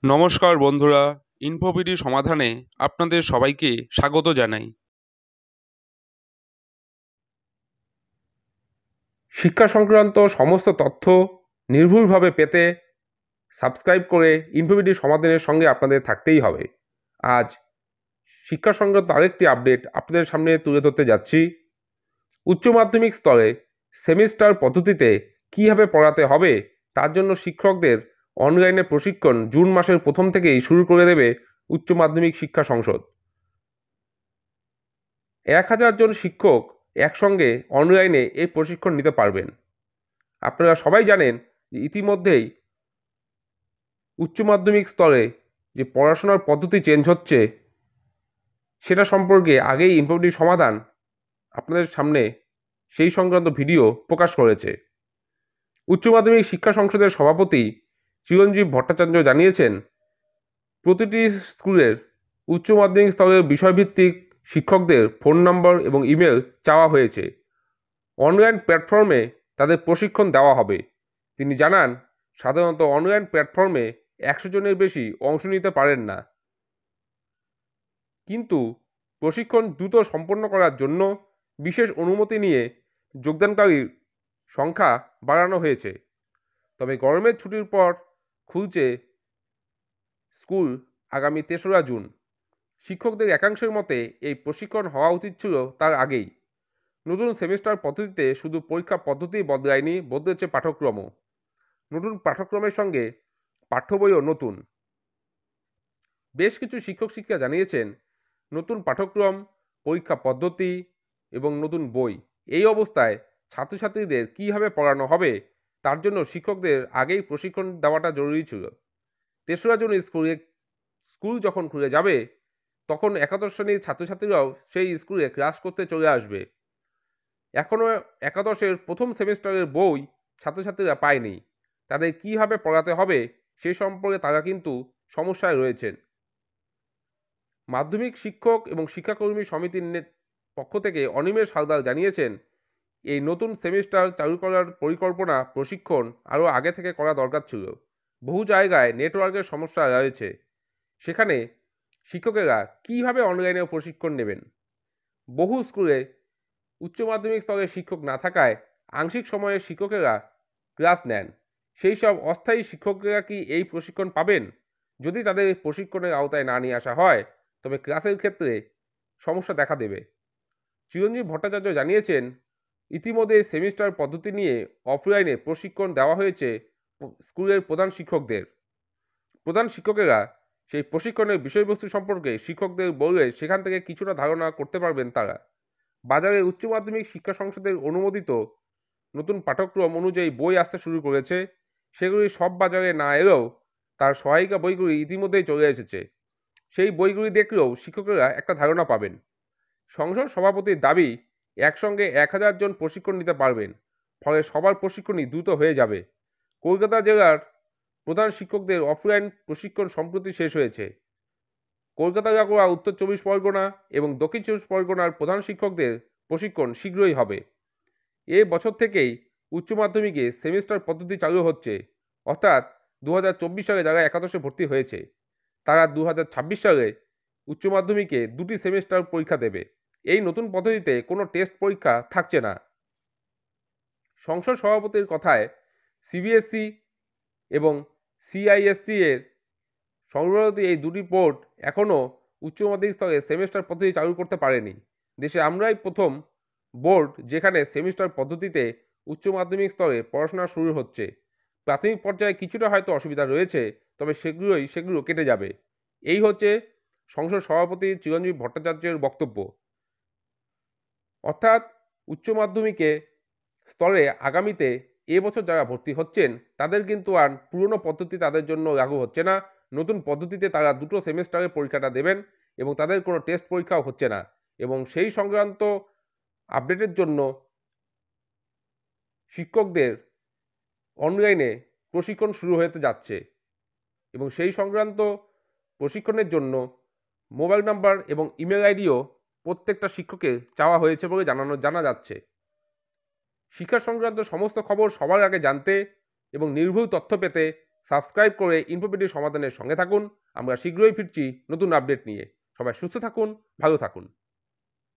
নমস্কার বন্ধুরা, ইনফোপিডি সমাধানে আপনাদের সবাইকে স্বাগত জানাই। শিক্ষা সংক্রান্ত সমস্ত তথ্য নির্ভুলভাবে পেতে সাবস্ক্রাইব করে ইনফোপিডি সমাধানের সঙ্গে আপনাদের থাকতেই হবে। আজ শিক্ষা সংক্রান্ত আরেকটি আপডেট আপনাদের সামনে তুলে ধরতে যাচ্ছি। উচ্চ মাধ্যমিক স্তরে সেমিস্টার পদ্ধতিতে কীভাবে পড়াতে হবে তার জন্য শিক্ষকদের অনলাইনে প্রশিক্ষণ জুন মাসের প্রথম থেকেই শুরু করে দেবে উচ্চ মাধ্যমিক শিক্ষা সংসদ। 1000 জন শিক্ষক একসঙ্গে অনলাইনে এই প্রশিক্ষণ নিতে পারবেন। আপনারা সবাই জানেন যে ইতিমধ্যেই উচ্চ মাধ্যমিক স্তরে যে পড়াশোনার পদ্ধতি চেঞ্জ হচ্ছে সেটা সম্পর্কে আগেই ইনফোপিডি সমাধান আপনাদের সামনে সেই সংক্রান্ত ভিডিও প্রকাশ করেছে। উচ্চ মাধ্যমিক শিক্ষা সংসদের সভাপতি চিরঞ্জীব ভট্টাচার্য জানিয়েছেন, প্রতিটি স্কুলের উচ্চ মাধ্যমিক স্তরের বিষয়ভিত্তিক শিক্ষকদের ফোন নম্বর এবং ইমেল চাওয়া হয়েছে। অনলাইন প্ল্যাটফর্মে তাদের প্রশিক্ষণ দেওয়া হবে। তিনি জানান, সাধারণত অনলাইন প্ল্যাটফর্মে 100 জনের বেশি অংশ নিতে পারেন না, কিন্তু প্রশিক্ষণ দ্রুত সম্পন্ন করার জন্য বিশেষ অনুমতি নিয়ে যোগদানকারীর সংখ্যা বাড়ানো হয়েছে। তবে গরমের ছুটির পর খুলছে স্কুল আগামী 3রা জুন। শিক্ষকদের একাংশের মতে এই প্রশিক্ষণ হওয়া উচিত ছিল তার আগেই। নতুন সেমিস্টার পদ্ধতিতে শুধু পরীক্ষা পদ্ধতি বদলায়নি, বদলেছে পাঠ্যক্রমও। নতুন পাঠ্যক্রমের সঙ্গে পাঠ্য বইও নতুন। বেশ কিছু শিক্ষক শিক্ষিকা জানিয়েছেন, নতুন পাঠ্যক্রম, পরীক্ষা পদ্ধতি এবং নতুন বই, এই অবস্থায় ছাত্রছাত্রীদের কীভাবে পড়ানো হবে তার জন্য শিক্ষকদের আগেই প্রশিক্ষণ দেওয়াটা জরুরি ছিল। 3রা জুন স্কুল যখন খুলে যাবে তখন একাদশ শ্রেণীর ছাত্রছাত্রীরাও সেই স্কুলে ক্লাস করতে চলে আসবে। এখনও একাদশের প্রথম সেমিস্টারের বই ছাত্রছাত্রীরা পায়নি। তাদের কীভাবে পড়াতে হবে সে সম্পর্কে তারা কিন্তু সমস্যায় রয়েছেন। মাধ্যমিক শিক্ষক এবং শিক্ষাকর্মী সমিতির পক্ষ থেকে অনিমেষ হালদার জানিয়েছেন, এই নতুন সেমিস্টার চালু করার পরিকল্পনা প্রশিক্ষণ আরও আগে থেকে করা দরকার ছিল। বহু জায়গায় নেটওয়ার্কের সমস্যা রয়েছে, সেখানে শিক্ষকেরা কীভাবে অনলাইনে প্রশিক্ষণ নেবেন। বহু স্কুলে উচ্চ মাধ্যমিক স্তরে শিক্ষক না থাকায় আংশিক সময়ে শিক্ষকেরা ক্লাস নেন। সেই সব অস্থায়ী শিক্ষকেরা কি এই প্রশিক্ষণ পাবেন? যদি তাদের প্রশিক্ষণের আওতায় না নিয়ে আসা হয় তবে ক্লাসের ক্ষেত্রে সমস্যা দেখা দেবে। চিরঞ্জীব ভট্টাচার্য জানিয়েছেন, ইতিমধ্যে সেমিস্টার পদ্ধতি নিয়ে অফলাইনে প্রশিক্ষণ দেওয়া হয়েছে স্কুলের প্রধান শিক্ষকদের। প্রধান শিক্ষকেরা সেই প্রশিক্ষণের বিষয়বস্তু সম্পর্কে শিক্ষকদের বললে সেখান থেকে কিছুটা ধারণা করতে পারবেন তারা। বাজারে উচ্চ মাধ্যমিক শিক্ষা সংসদের অনুমোদিত নতুন পাঠ্যক্রম অনুযায়ী বই আসতে শুরু করেছে। সেগুলি সব বাজারে না এলেও তার সহায়িকা বইগুলি ইতিমধ্যেই চলে এসেছে। সেই বইগুলি দেখলেও শিক্ষকেরা একটা ধারণা পাবেন। সংসদ সভাপতির দাবি, একসঙ্গে 1000 জন প্রশিক্ষণ নিতে পারবেন, ফলে সবার প্রশিক্ষণই দ্রুত হয়ে যাবে। কলকাতা জেলার প্রধান শিক্ষকদের অফলাইন প্রশিক্ষণ সম্প্রতি শেষ হয়েছে। কলকাতা লাগোয়া উত্তর 24 পরগনা এবং দক্ষিণ 24 পরগনার প্রধান শিক্ষকদের প্রশিক্ষণ শীঘ্রই হবে। এ বছর থেকেই উচ্চ মাধ্যমিকে সেমিস্টার পদ্ধতি চালু হচ্ছে, অর্থাৎ 2024 সালে যারা একাদশে ভর্তি হয়েছে তারা 2026 সালে উচ্চ মাধ্যমিকে 2টি সেমিস্টার পরীক্ষা দেবে। এই নতুন পদ্ধতিতে কোনো টেস্ট পরীক্ষা থাকছে না। সংসদ সভাপতির কথায়, সিবিএসই এবং সিআইএসসি এর সর্বভারতীয় এই দুটি বোর্ড এখনও উচ্চ মাধ্যমিক স্তরে সেমিস্টার পদ্ধতি চালু করতে পারেনি। দেশে আমরাই প্রথম বোর্ড যেখানে সেমিস্টার পদ্ধতিতে উচ্চ মাধ্যমিক স্তরে পড়াশোনা শুরু হচ্ছে। প্রাথমিক পর্যায়ে কিছুটা হয়তো অসুবিধা রয়েছে, তবে সেগুলো কেটে যাবে। এই হচ্ছে সংসদ সভাপতি চিরঞ্জীব ভট্টাচার্যের বক্তব্য। অর্থাৎ উচ্চ মাধ্যমিকে স্তরে আগামীতে এবছর যারা ভর্তি হচ্ছেন তাদের কিন্তু আর পুরনো পদ্ধতি তাদের জন্য লাগু হচ্ছে না। নতুন পদ্ধতিতে তারা 2টো সেমিস্টারের পরীক্ষাটা দেবেন এবং তাদের কোনো টেস্ট পরীক্ষাও হচ্ছে না। এবং সেই সংক্রান্ত আপডেটের জন্য শিক্ষকদের অনলাইনে প্রশিক্ষণ শুরু হতে যাচ্ছে এবং সেই সংক্রান্ত প্রশিক্ষণের জন্য মোবাইল নাম্বার এবং ইমেল আইডিও প্রত্যেকটা শিক্ষকের চাওয়া হয়েছে বলে জানা যাচ্ছে। শিক্ষা সংক্রান্ত সমস্ত খবর সবার আগে জানতে এবং নির্ভুল তথ্য পেতে সাবস্ক্রাইব করে ইনফোপিডির সমাধানের সঙ্গে থাকুন। আমরা শীঘ্রই ফিরছি নতুন আপডেট নিয়ে। সবাই সুস্থ থাকুন, ভালো থাকুন।